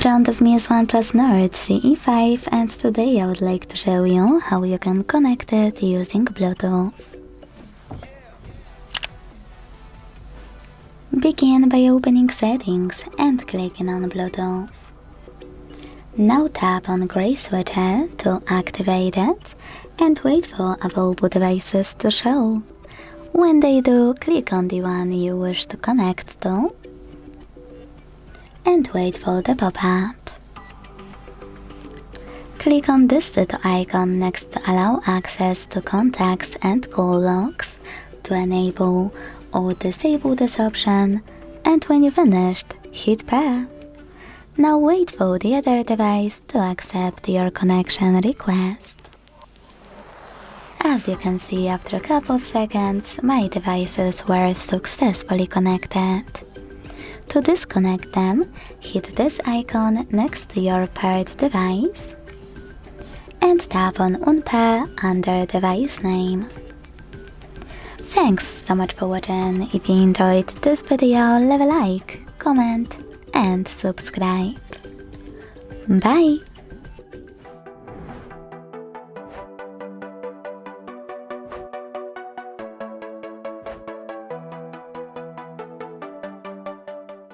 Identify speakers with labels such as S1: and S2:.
S1: front of me is OnePlus Nord CE5, and today I would like to show you how you can connect it using Bluetooth. Begin by opening Settings and clicking on Bluetooth. Now tap on gray switcher to activate it and wait for available devices to show. When they do, click on the one you wish to connect to and wait for the pop-up. Click on this little icon next to allow access to contacts and call logs to enable or disable this option, and when you're finished, hit pair. Now wait for the other device to accept your connection request. As you can see, after a couple of seconds, my devices were successfully connected. To disconnect them, hit this icon next to your paired device and tap on Unpair under device name. Thanks so much for watching. If you enjoyed this video, leave a like, comment and subscribe. Bye!